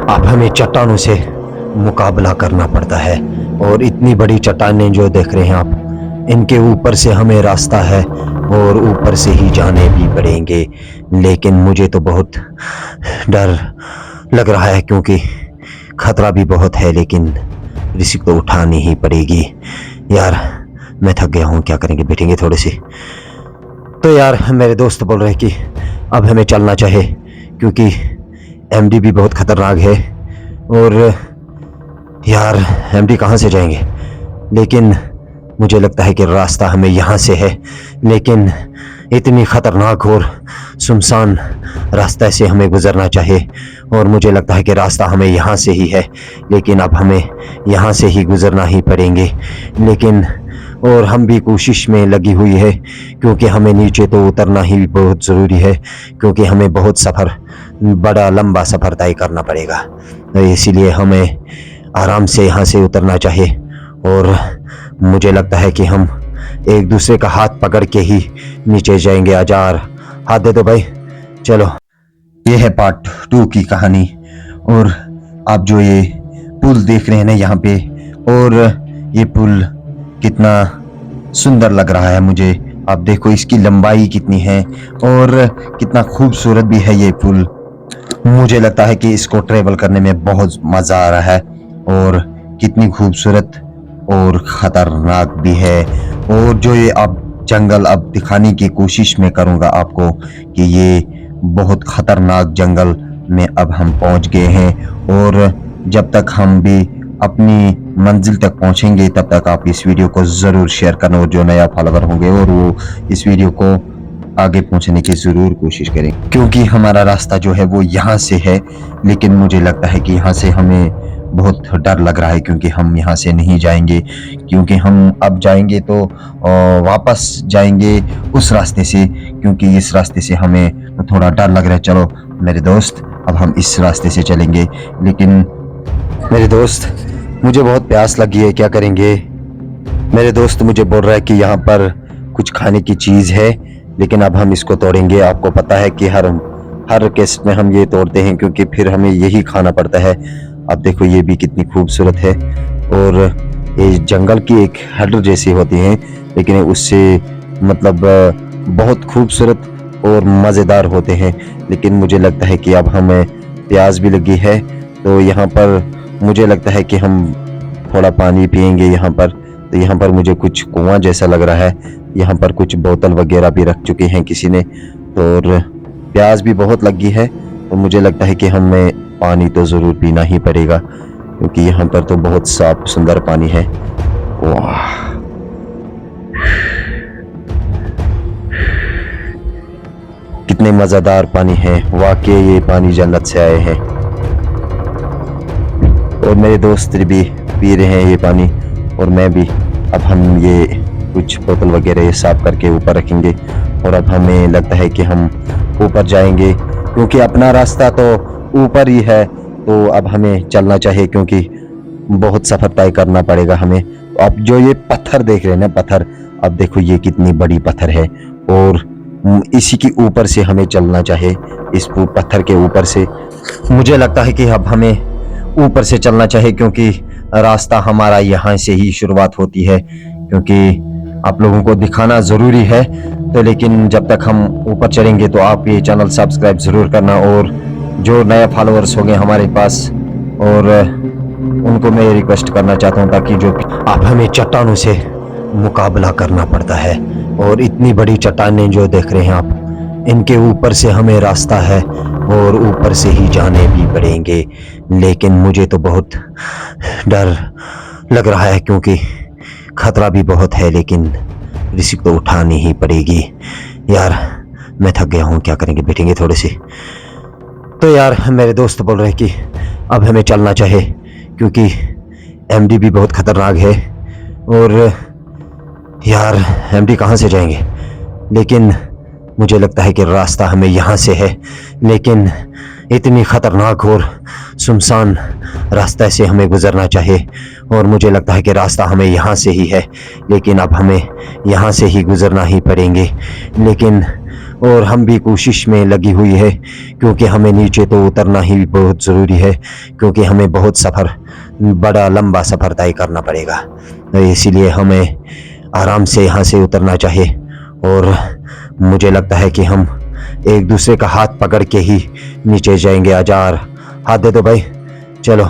अब हमें चट्टानों से मुकाबला करना पड़ता है और इतनी बड़ी चट्टानें जो देख रहे हैं आप, इनके ऊपर से हमें रास्ता है और ऊपर से ही जाने भी पड़ेंगे। लेकिन मुझे तो बहुत डर लग रहा है क्योंकि खतरा भी बहुत है, लेकिन रिस्क तो उठानी ही पड़ेगी। यार मैं थक गया हूँ, क्या करेंगे, बैठेंगे थोड़े से। तो यार मेरे दोस्त बोल रहे हैं कि अब हमें चलना चाहिए क्योंकि एमडी भी बहुत खतरनाक है और यार एमडी कहाँ से जाएंगे। लेकिन मुझे लगता है कि रास्ता हमें यहाँ से है, लेकिन इतनी खतरनाक और सुनसान रास्ते से हमें गुजरना चाहिए और मुझे लगता है कि रास्ता हमें यहाँ से ही है, लेकिन अब हमें यहाँ से ही गुजरना ही पड़ेंगे। लेकिन और हम भी कोशिश में लगी हुई है क्योंकि हमें नीचे तो उतरना ही बहुत ज़रूरी है क्योंकि हमें बहुत बड़ा लंबा सफ़र तय करना पड़ेगा। तो इसीलिए हमें आराम से यहाँ से उतरना चाहिए और मुझे लगता है कि हम एक दूसरे का हाथ पकड़ के ही नीचे जाएंगे। आजार हाथ दे दो भाई, चलो। ये है पार्ट 2 की कहानी और आप जो ये पुल देख रहे हैं ना यहाँ पे, और ये पुल कितना सुंदर लग रहा है मुझे। आप देखो इसकी लंबाई कितनी है और कितना खूबसूरत भी है ये पुल। मुझे लगता है कि इसको ट्रेवल करने में बहुत मज़ा आ रहा है और कितनी खूबसूरत और ख़तरनाक भी है। और जो ये अब जंगल अब दिखाने की कोशिश में करूँगा आपको कि ये बहुत ख़तरनाक जंगल में अब हम पहुँच गए हैं और जब तक हम भी अपनी मंजिल तक पहुंचेंगे तब तक आप इस वीडियो को ज़रूर शेयर करना और जो नया फॉलोवर होंगे और वो इस वीडियो को आगे पहुंचने की ज़रूर कोशिश करें क्योंकि हमारा रास्ता जो है वो यहाँ से है। लेकिन मुझे लगता है कि यहाँ से हमें बहुत डर लग रहा है क्योंकि हम यहाँ से नहीं जाएंगे, क्योंकि हम अब जाएंगे तो वापस जाएंगे उस रास्ते से, क्योंकि इस रास्ते से हमें थोड़ा डर लग रहा है। चलो मेरे दोस्त, अब हम इस रास्ते से चलेंगे। लेकिन मेरे दोस्त, मुझे बहुत प्यास लगी है, क्या करेंगे। मेरे दोस्त मुझे बोल रहा है कि यहाँ पर कुछ खाने की चीज़ है, लेकिन अब हम इसको तोड़ेंगे। आपको पता है कि हर केस में हम ये तोड़ते हैं क्योंकि फिर हमें यही खाना पड़ता है। अब देखो ये भी कितनी खूबसूरत है और ये जंगल की एक हड्ड जैसी होती है, लेकिन उससे मतलब बहुत खूबसूरत और मज़ेदार होते हैं। लेकिन मुझे लगता है कि अब हमें प्यास भी लगी है, तो यहाँ पर मुझे लगता है कि हम थोड़ा पानी पिएंगे यहाँ पर। तो यहाँ पर मुझे कुछ कुआं जैसा लग रहा है, यहाँ पर कुछ बोतल वगैरह भी रख चुके हैं किसी ने, तो और प्यास भी बहुत लगी है, तो मुझे लगता है कि हमें पानी तो ज़रूर पीना ही पड़ेगा क्योंकि यहाँ पर तो बहुत साफ सुंदर पानी है। वाह, कितने मज़ेदार पानी है, वाकई ये पानी जन्नत से आए हैं। और मेरे दोस्त भी पी रहे हैं ये पानी और मैं भी। अब हम ये कुछ बोतल वगैरह ये साफ करके ऊपर रखेंगे और अब हमें लगता है कि हम ऊपर जाएंगे क्योंकि अपना रास्ता तो ऊपर ही है, तो अब हमें चलना चाहिए क्योंकि बहुत सफ़र तय करना पड़ेगा हमें। अब जो ये पत्थर देख रहे हैं ना, पत्थर, अब देखो ये कितनी बड़ी पत्थर है और इसी के ऊपर से हमें चलना चाहिए, इस पत्थर के ऊपर से। मुझे लगता है कि अब हमें ऊपर से चलना चाहिए क्योंकि रास्ता हमारा यहाँ से ही शुरुआत होती है, क्योंकि आप लोगों को दिखाना ज़रूरी है। तो लेकिन जब तक हम ऊपर चलेंगे तो आप ये चैनल सब्सक्राइब ज़रूर करना और जो नए फॉलोअर्स होंगे हमारे पास और उनको मैं रिक्वेस्ट करना चाहता हूँ ताकि जो आप हमें चट्टानों से मुकाबला करना पड़ता है और इतनी बड़ी चट्टानें जो देख रहे हैं आप, इनके ऊपर से हमें रास्ता है और ऊपर से ही जाने भी पड़ेंगे। लेकिन मुझे तो बहुत डर लग रहा है क्योंकि खतरा भी बहुत है, लेकिन रिस्क तो उठानी ही पड़ेगी। यार मैं थक गया हूँ, क्या करेंगे, बैठेंगे थोड़े से। तो यार मेरे दोस्त बोल रहे हैं कि अब हमें चलना चाहिए क्योंकि एमडी भी बहुत खतरनाक है और यार एमडी कहाँ से जाएंगे। लेकिन मुझे लगता है कि रास्ता हमें यहाँ से है, लेकिन इतनी खतरनाक और सुनसान रास्ते से हमें गुजरना चाहिए और मुझे लगता है कि रास्ता हमें यहाँ से ही है, लेकिन अब हमें यहाँ से ही गुजरना ही पड़ेंगे। लेकिन और हम भी कोशिश में लगी हुई है क्योंकि हमें नीचे तो उतरना ही बहुत ज़रूरी है, क्योंकि हमें बहुत बड़ा लंबा सफ़र तय करना पड़ेगा। तो इसीलिए हमें आराम से यहाँ से उतरना चाहिए और मुझे लगता है कि हम एक दूसरे का हाथ पकड़ के ही नीचे जाएंगे। आजार हाथ दे दो भाई, चलो।